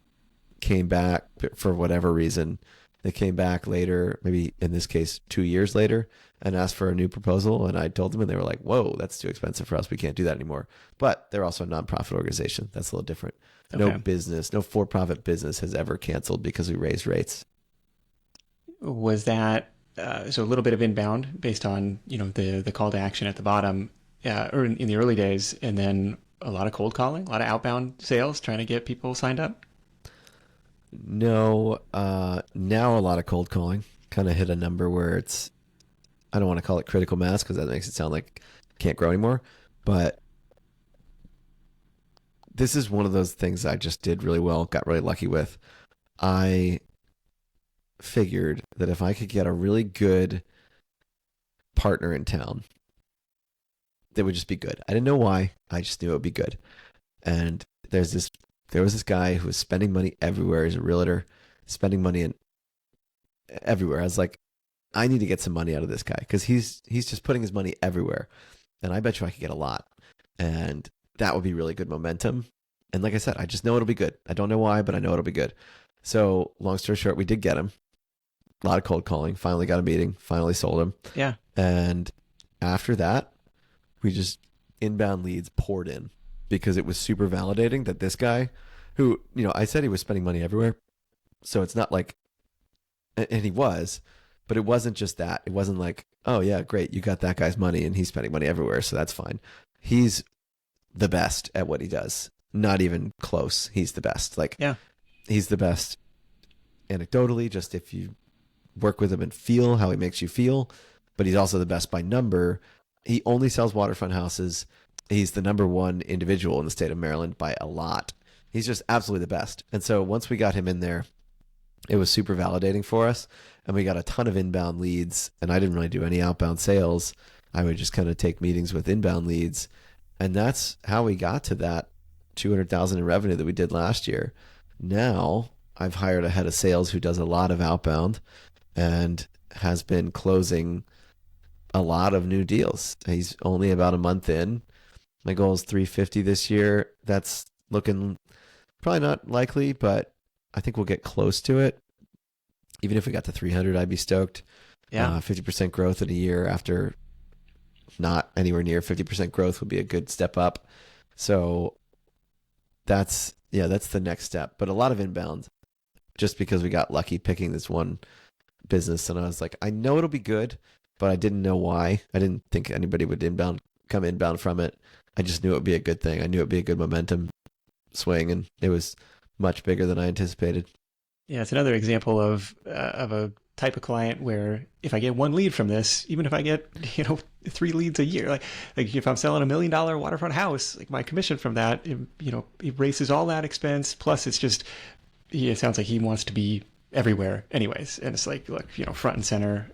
S1: came back for whatever reason. They came back later, maybe in this case 2 years later, and asked for a new proposal. And I told them, and they were like, whoa, that's too expensive for us. We can't do that anymore. But they're also a nonprofit organization. That's a little different.
S2: Okay.
S1: No business, no for-profit business has ever canceled because we raised rates.
S2: Was that so a little bit of inbound based on, the call to action at the bottom, or in the early days, and then a lot of cold calling, a lot of outbound sales trying to get people signed up?
S1: No, now a lot of cold calling. Kind of hit a number where it's, I don't want to call it critical mass because that makes it sound like it can't grow anymore. But this is one of those things I just did really well, got really lucky with. I figured that if I could get a really good partner in town, that would just be good. I didn't know why. I just knew it would be good. And there was this guy who was spending money everywhere. He's a realtor, spending money in everywhere. I was like, I need to get some money out of this guy because he's just putting his money everywhere. And I bet you I could get a lot. And that would be really good momentum. And like I said, I just know it'll be good. I don't know why, but I know it'll be good. So long story short, we did get him. A lot of cold calling. Finally got a meeting. Finally sold him.
S2: Yeah.
S1: And after that, we just inbound leads poured in because it was super validating that this guy who, I said he was spending money everywhere. So it's not like, and he was, but it wasn't just that. It wasn't like, oh yeah, great. You got that guy's money and he's spending money everywhere. So that's fine. He's the best at what he does. Not even close. He's the best. Like,
S2: Yeah.
S1: He's the best anecdotally, just if you work with him and feel how he makes you feel, but he's also the best by number. He only sells waterfront houses. He's the number one individual in the state of Maryland by a lot. He's just absolutely the best. And so once we got him in there, it was super validating for us. And we got a ton of inbound leads. And I didn't really do any outbound sales. I would just kind of take meetings with inbound leads. And that's how we got to that 200,000 in revenue that we did last year. Now I've hired a head of sales who does a lot of outbound and has been closing a lot of new deals. He's only about a month in. My goal is 350 this year. That's looking probably not likely, but I think we'll get close to it. Even if we got to 300, I'd be stoked.
S2: Yeah.
S1: 50% growth in a year after not anywhere near 50% growth would be a good step up. So that's the next step. But a lot of inbound just because we got lucky picking this one business. And I was like, I know it'll be good, but I didn't know why. I didn't think anybody would come inbound from it. I just knew it would be a good thing. I knew it would be a good momentum swing, and it was much bigger than I anticipated.
S2: Yeah, it's another example of a type of client where if I get one lead from this, even if I get 3 leads a year, like if I'm selling $1 million waterfront house, like my commission from that, it erases all that expense. Plus, it's just it sounds like he wants to be everywhere anyways, and it's like, look, front and center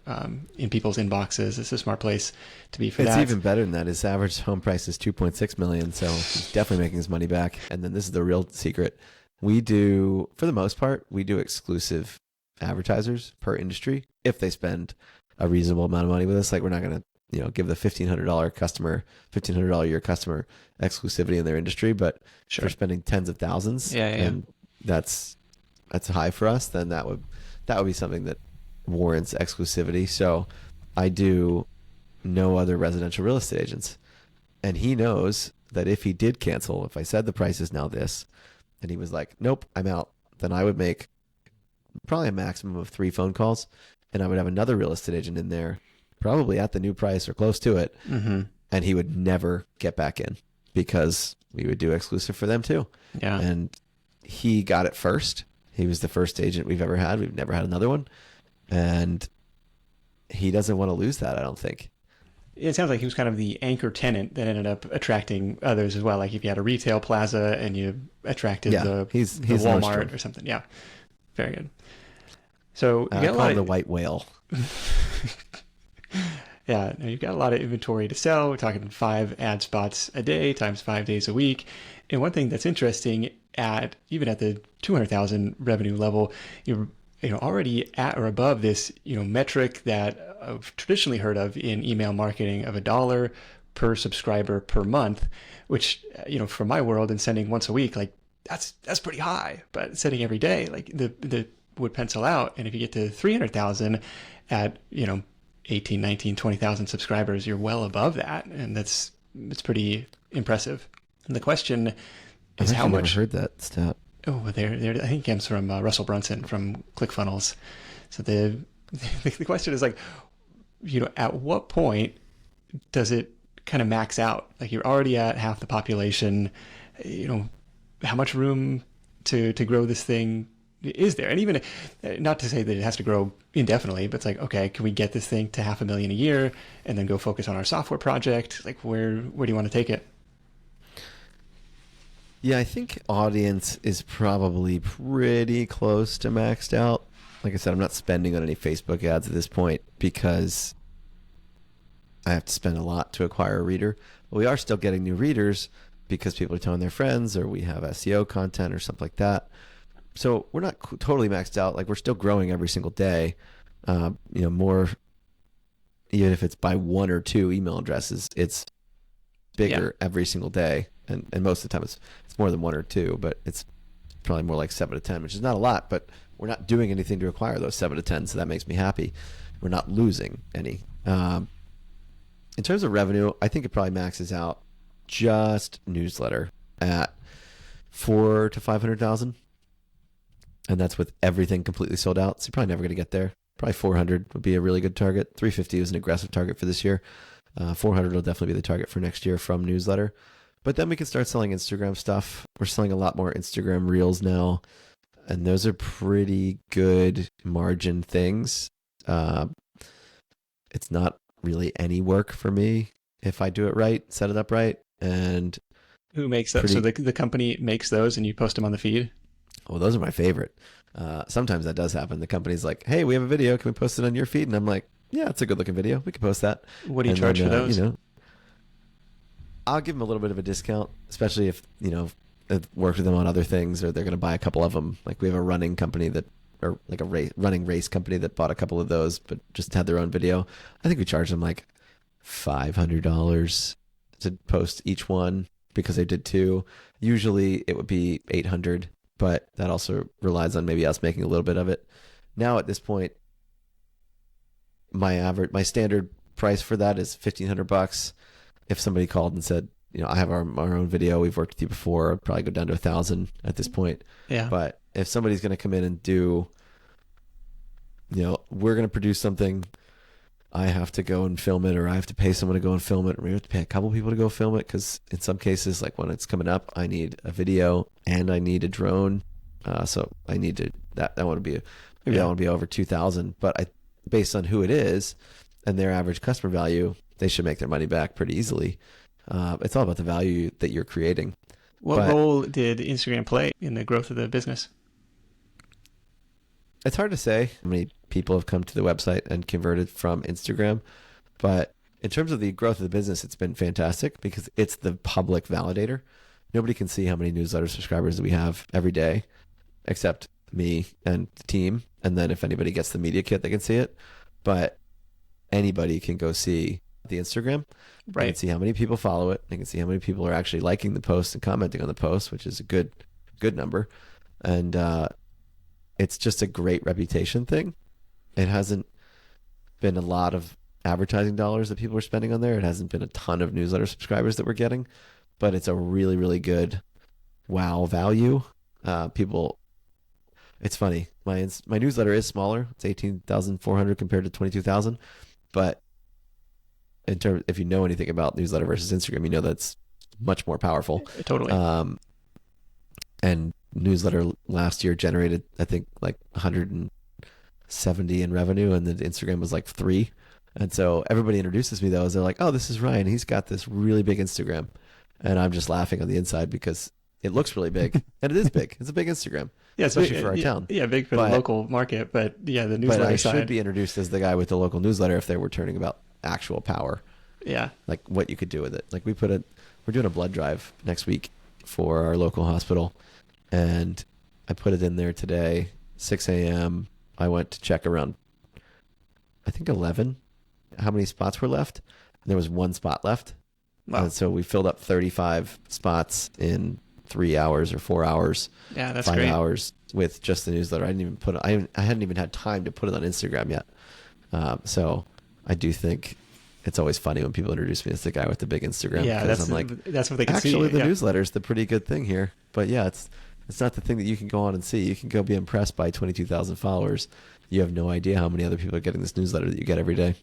S2: in people's inboxes. It's a smart place to be for that.
S1: It's even better than that. His average home price is $2.6 million, so he's definitely making his money back. And then this is the real secret. We do, for the most part, we do exclusive advertisers per industry if they spend a reasonable amount of money with us. Like, we're not going to give the $1,500 a year customer exclusivity in their industry, but
S2: Sure.
S1: if they're spending tens of thousands, and that's high for us, then that would be something that warrants exclusivity. So I do no other residential real estate agents. And he knows that if he did cancel, if I said the price is now this, and he was like, nope, I'm out, then I would make probably a maximum of 3 phone calls, and I would have another real estate agent in there, probably at the new price or close to it.
S2: Mm-hmm.
S1: And he would never get back in because we would do exclusive for them too.
S2: Yeah.
S1: And he got it first. He was the first agent we've ever had. We've never had another one. And he doesn't want to lose that, I don't think.
S2: It sounds like he was kind of the anchor tenant that ended up attracting others as well. Like if you had a retail plaza and you attracted the
S1: he's
S2: Walmart
S1: Nordstrom.
S2: or something. Yeah. Very good. So you
S1: I
S2: got a
S1: call
S2: lot
S1: him
S2: of
S1: the white whale.
S2: Yeah, now you've got a lot of inventory to sell. We're talking 5 ad spots a day times 5 days a week. And one thing that's interesting at even at the 200,000 revenue level, you're already at or above this metric that I've traditionally heard of in email marketing of $1 per subscriber per month, which from my world and sending once a week, like that's pretty high. But sending every day, like the would pencil out. And if you get to 300,000 at 18, 19, 20,000 subscribers, you're well above that, and it's pretty impressive. And the question
S1: I've
S2: is how
S1: actually never
S2: much.
S1: heard that stat.
S2: Oh, there. I think it comes from Russell Brunson from ClickFunnels. So the question is like, at what point does it kind of max out? Like you're already at half the population. How much room to grow this thing is there? And even not to say that it has to grow indefinitely, but it's like, okay, can we get this thing to 500,000 a year and then go focus on our software project? Like where do you want to take it?
S1: Yeah, I think audience is probably pretty close to maxed out. Like I said, I'm not spending on any Facebook ads at this point because I have to spend a lot to acquire a reader. But we are still getting new readers because people are telling their friends, or we have SEO content or something like that. So we're not totally maxed out. Like we're still growing every single day. More, even if it's by one or two email addresses, it's bigger every single day. And most of the time it's more than one or two, but it's probably more like 7 to 10, which is not a lot, but we're not doing anything to acquire those 7 to 10. So that makes me happy. We're not losing any. In terms of revenue, I think it probably maxes out just newsletter at 400 to 500,000. And that's with everything completely sold out. So you're probably never going to get there. Probably 400 would be a really good target. 350 is an aggressive target for this year. 400 will definitely be the target for next year from newsletter. But then we can start selling Instagram stuff. We're selling a lot more Instagram Reels now. And those are pretty good margin things. It's not really any work for me if I do it right, set it up right. And
S2: who makes that? So the company makes those and you post them on the feed?
S1: Oh, those are my favorite. Sometimes that does happen. The company's like, hey, we have a video. Can we post it on your feed? And I'm like, yeah, it's a good looking video. We can post that.
S2: What do you charge for those?
S1: I'll give them a little bit of a discount, especially if, I've worked with them on other things or they're going to buy a couple of them. Like we have a running company or like a running race company that bought a couple of those, but just had their own video. I think we charged them like $500 to post each one because they did two. Usually it would be $800. But that also relies on maybe us making a little bit of it. Now at this point, my standard price for that is $1,500. If somebody called and said, I have our own video, we've worked with you before, I'd probably go down to 1,000 at this point.
S2: Yeah.
S1: But if somebody's going to come in and do, we're going to produce something, I have to go and film it, or I have to pay someone to go and film it, or we have to pay a couple people to go film it, because in some cases, like when it's coming up, I need a video and I need a drone. So I need to that want to be that want to be over 2,000. But based on who it is and their average customer value, they should make their money back pretty easily. It's all about the value that you're creating.
S2: What role did Instagram play in the growth of the business?
S1: It's hard to say how many people have come to the website and converted from Instagram, but in terms of the growth of the business, it's been fantastic because it's the public validator. Nobody can see how many newsletter subscribers that we have every day, except me and the team. And then if anybody gets the media kit, they can see it. But anybody can go see the Instagram. Right. They can see how many people follow it. They can see how many people are actually liking the post and commenting on the post, which is a good number. And it's just a great reputation thing. It hasn't been a lot of advertising dollars that people are spending on there. It hasn't been a ton of newsletter subscribers that we're getting, but it's a really, really good wow value. It's funny. My newsletter is smaller. It's 18,400 compared to 22,000. But in terms, if you know anything about newsletter versus Instagram, that's much more powerful.
S2: Totally.
S1: And newsletter last year generated, I think, like 170 in revenue, and then Instagram was like 3. And so everybody introduces me those. They're like, "Oh, this is Ryan. He's got this really big Instagram," and I'm just laughing on the inside because it looks really big, and it is big. It's a big Instagram, especially for our town.
S2: Yeah, big for the local market, but yeah, the newsletter
S1: But I
S2: side.
S1: should be introduced as the guy with the local newsletter if they were turning about actual power.
S2: Yeah.
S1: Like what you could do with it. Like we're doing a blood drive next week for our local hospital, and I put it in there today, 6 a.m. I went to check around, I think 11, how many spots were left. And there was one spot left.
S2: Wow.
S1: And so we filled up 35 spots in 3 hours or 4 hours.
S2: Yeah, that's
S1: 5
S2: great.
S1: hours with just the newsletter. I hadn't even had time to put it on Instagram yet. So I do think it's always funny when people introduce me as the guy with the big Instagram.
S2: Yeah,
S1: because I'm like,
S2: that's what they can see.
S1: actually, the
S2: Yeah.
S1: newsletter is the pretty good thing here. But yeah, it's not the thing that you can go on and see. You can go be impressed by 22,000 followers. You have no idea how many other people are getting this newsletter that you get every day.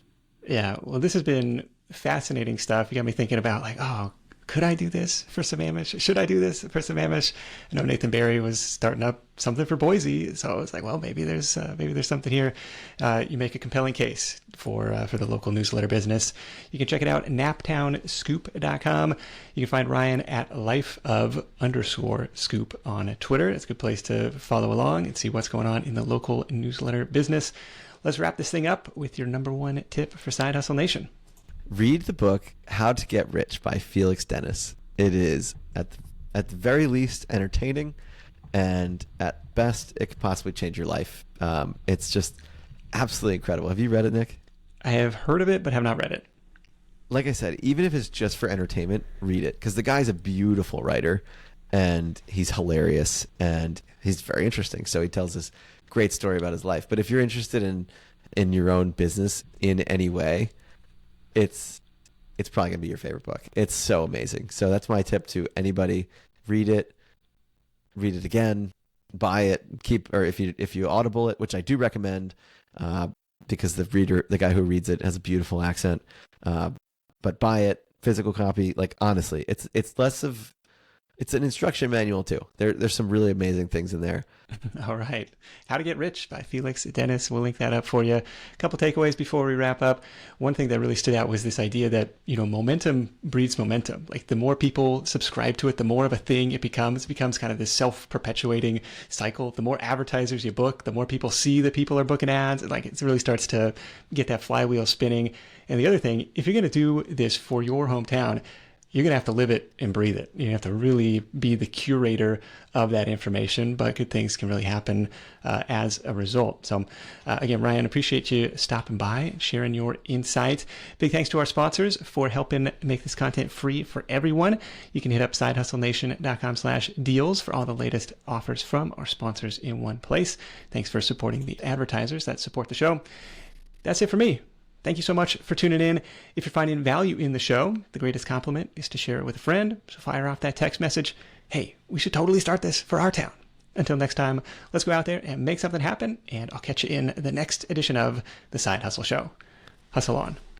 S2: Yeah, well, this has been fascinating stuff. You got me thinking about like, oh, could I do this for Sammamish? Should I do this for Sammamish? I know Nathan Barry was starting up something for Boise, so I was like, well, maybe there's something here. You make a compelling case for the local newsletter business. You can check it out at naptownscoop.com. You can find Ryan at life_of_scoop on Twitter. It's a good place to follow along and see what's going on in the local newsletter business. Let's wrap this thing up with your number one tip for Side Hustle Nation.
S1: Read the book How to Get Rich by Felix Dennis. It is at the very least entertaining, and at best it could possibly change your life. It's just absolutely incredible. Have you read it, Nick?
S2: I have heard of it but have not read it.
S1: Like I said, even if it's just for entertainment, read it, because the guy's a beautiful writer and he's hilarious and he's very interesting. So he tells this great story about his life. But if you're interested in your own business in any way, it's probably gonna be your favorite book. It's so amazing. So that's my tip to anybody: read it again, buy it, or if you Audible it, which I do recommend, because the guy who reads it has a beautiful accent. But buy it, physical copy. Like honestly, it's an instruction manual too. There's some really amazing things in there.
S2: All right. How to Get Rich by Felix Dennis. We'll link that up for you. A couple takeaways before we wrap up. One thing that really stood out was this idea that, momentum breeds momentum. Like the more people subscribe to it, the more of a thing it becomes. It becomes kind of this self-perpetuating cycle. The more advertisers you book, the more people see that people are booking ads. Like it really starts to get that flywheel spinning. And the other thing, if you're going to do this for your hometown, you're going to have to live it and breathe it. You have to really be the curator of that information, but good things can really happen as a result. So again, Ryan, appreciate you stopping by and sharing your insight. Big thanks to our sponsors for helping make this content free for everyone. You can hit up sidehustlenation.com/deals for all the latest offers from our sponsors in one place. Thanks for supporting the advertisers that support the show. That's it for me. Thank you so much for tuning in. If you're finding value in the show, the greatest compliment is to share it with a friend. So fire off that text message. Hey, we should totally start this for our town. Until next time, let's go out there and make something happen. And I'll catch you in the next edition of The Side Hustle Show. Hustle on.